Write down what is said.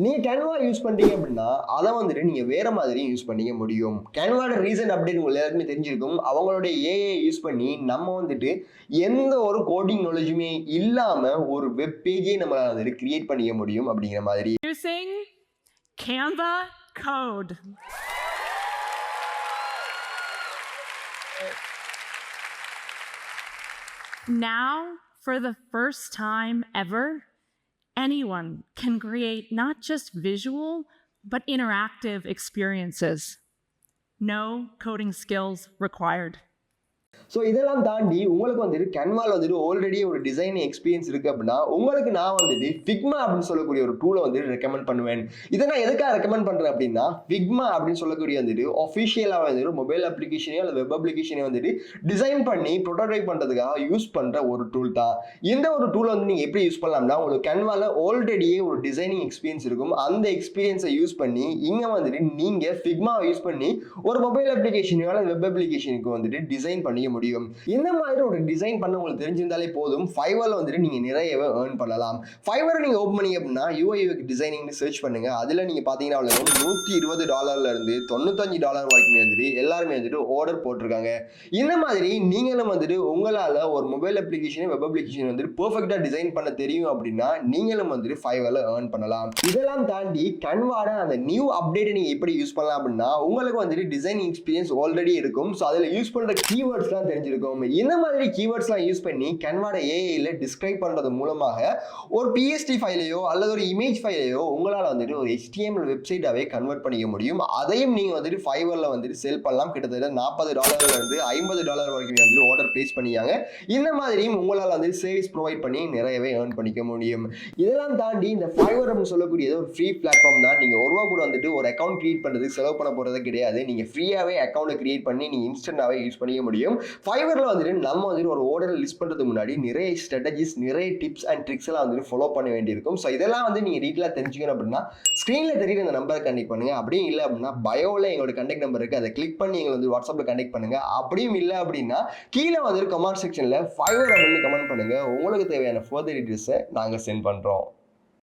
நீங்கள் Canva use பண்ணுறீங்க அப்படின்னா அதை வந்துட்டு நீங்கள் வேறு மாதிரியும் யூஸ் பண்ணிக்க முடியும். கேன்வாவோட ரீசன் அப்படின்னு உங்களுக்கு எல்லாருக்குமே தெரிஞ்சிருக்கும். அவங்களுடைய ஏஐ யூஸ் பண்ணி நம்ம வந்துட்டு எந்த ஒரு கோடிங் நாலேஜுமே இல்லாமல் ஒரு வெப் பேஜே நம்மளால் வந்துட்டு கிரியேட் பண்ணிக்க முடியும் அப்படிங்கிற மாதிரி. Using Canva Code. Now, for the first time ever, anyone can create not just visual, but interactive experiences. No coding skills required. So இதெல்லாம் தாண்டி உங்களுக்கு வந்துட்டு கேன்வாவில் வந்துட்டு ஆல்ரெடி ஒரு டிசைனிங் எக்ஸ்பீரியன்ஸ் இருக்குது அப்படின்னா உங்களுக்கு நான் வந்துட்டு ஃபிக்மா அப்படின்னு சொல்லக்கூடிய ஒரு டூலை வந்துட்டு ரெக்கமெண்ட் பண்ணுவேன். இதை நான் எதுக்காக ரெக்கமெண்ட் பண்ணுறேன் அப்படின்னா, ஃபிக்மா அப்படின்னு சொல்லக்கூடிய வந்துட்டு அஃபிஷியலாக வந்துட்டு மொபைல் அப்ளிகேஷனையோ அல்லது வெப் அப்ளிகேஷனையோ வந்துட்டு டிசைன் பண்ணி ப்ரோட்டோடைப் பண்ணுறதுக்காக யூஸ் பண்ணுற ஒரு டூல் தான். இந்த ஒரு டூலை வந்து நீங்கள் எப்படி யூஸ் பண்ணலாம்னா, உங்களுக்கு கேன்வாவில் ஆல்ரெடியே ஒரு டிசைனிங் எக்ஸ்பீரியன்ஸ் இருக்கும். அந்த எக்ஸ்பீரியன்ஸை யூஸ் பண்ணி இங்கே வந்துட்டு நீங்கள் ஃபிக்மாவை யூஸ் பண்ணி ஒரு மொபைல் அப்ளிகேஷனையோ அல்லது வெப் அப்ளிகேஷனுக்கு வந்துட்டு டிசைன் பண்ணி முடியும். இந்த மாதிரி ஒரு டிசைன் பண்ண உங்களுக்கு தெரிஞ்சிருந்தாலே போதும், ஃபைவர்ல வந்துட்டு நீங்க நிறையவே ஏர்ன் பண்ணலாம். ஃபைவர் நீங்க ஓபன் பண்ணீங்க அப்படின்னா UI UX டிசைனிங்னு சர்ச் பண்ணுங்க. அதுல நீங்க பாத்தீங்கன்னா $120 இருந்து $95 வரைக்கும் வந்துட்டு எல்லாருமே வந்துட்டு ஆர்டர் போட்டிருக்காங்க. இந்த மாதிரி நீங்களும் வந்துட்டு உங்களால ஒரு மொபைல் அப்ளிகேஷன் வெப் அப்ளிகேஷன் வந்துட்டு பெர்ஃபெக்ட்டா டிசைன் பண்ண தெரியும் அப்படின்னா நீங்களும் வந்துட்டு ஃபைவர்ல ஏர்ன் பண்ணலாம். இதெல்லாம் தாண்டி கேன்வாட அந்த நியூ அப்டேட் நீங்க எப்படி யூஸ் பண்ணலாம் அப்படின்னா, உங்களுக்கு வந்துட்டு டிசைன் எக்ஸ்பீரியன்ஸ் ஆல்ரெடி இருக்கும். ஸோ அதில் யூஸ் பண்ற கீவேர்ட்ஸ் தெரிஞ்சிருக்கும். இந்த மாதிரி கீவேர்ட்ஸ்லாம் யூஸ் பண்ணி கேன்வாட ஏஐல டிஸ்கிரைப் பண்றது மூலமாக ஒரு PST ஃபைலையோ அல்லது ஒரு இமேஜ் ஃபைலையோ உங்களால் வந்துட்டு ஒரு HTML வெப்சைட்டாவே கன்வெர்ட் பண்ணிக்க முடியும். அதையும் நீங்க வந்துட்டு ஃபைவர்ல வந்துட்டு செல் பண்ணலாம். கிட்டத்தட்ட $40 இருந்து $50 வரைக்கும் வந்து ஆர்டர் பேஸ் பண்ணியாங்க. இந்த மாதிரியும் உங்களால் வந்து சர்வீஸ் ப்ரொவைட் பண்ணி நிறையவே ஏர்ன் பண்ணிக்க முடியும். இதெல்லாம் தாண்டி இந்த ஃபைவர் அப்படின்னு சொல்லக்கூடியது ஒரு ஃப்ரீ பிளாட்ஃபார்ம் தான். நீங்க ஒரு ரூபா கூட வந்துட்டு ஒரு அக்கௌண்ட் கிரியேட் பண்றதுக்கு செலவு பண்ண போறது கிடையாது. நீங்க ஃப்ரீயாவே அக்கௌண்ட் கிரியேட் பண்ணி நீங்க இன்ஸ்டன்டாவே யூஸ் பண்ணிக்க முடியும். ஃபைவர்ல வந்துட்டு நம்ம வந்துட்டு ஒரு ஆர்டர் லிஸ்ட் பண்றதுக்கு முன்னாடி நிறைய ஸ்ட்ராட்டஜிஸ், நிறைய டிப்ஸ் அண்ட் ட்ரிக்ஸ் எல்லாம் வந்துட்டு ஃபாலோ பண்ண வேண்டியிருக்கும். ஸோ இதெல்லாம் வந்து நீங்க டீட்டெயிலாக தெரிஞ்சுக்கணும் அப்படின்னா ஸ்க்ரீன்ல தெரியுற இந்த நம்பரை கனெக்ட் பண்ணுங்க. அப்படியும் இல்லை அப்படின்னா பயோல எங்களோட கண்டெக்ட் நம்பர் இருக்கு, அதை கிளிக் பண்ணி எங்களை வந்து வாட்ஸ்அப்ல கனெக்ட் பண்ணுங்க. அப்படியும் இல்லை அப்படின்னா கீழே வந்துட்டு கமெண்ட் செக்ஷன்ல ஃபைவர் அப்படின்னு கமெண்ட் பண்ணுங்க. உங்களுக்கு தேவையான ஃபர்தர் டீடைல்ஸை நாங்கள் சென்ட் பண்றோம்.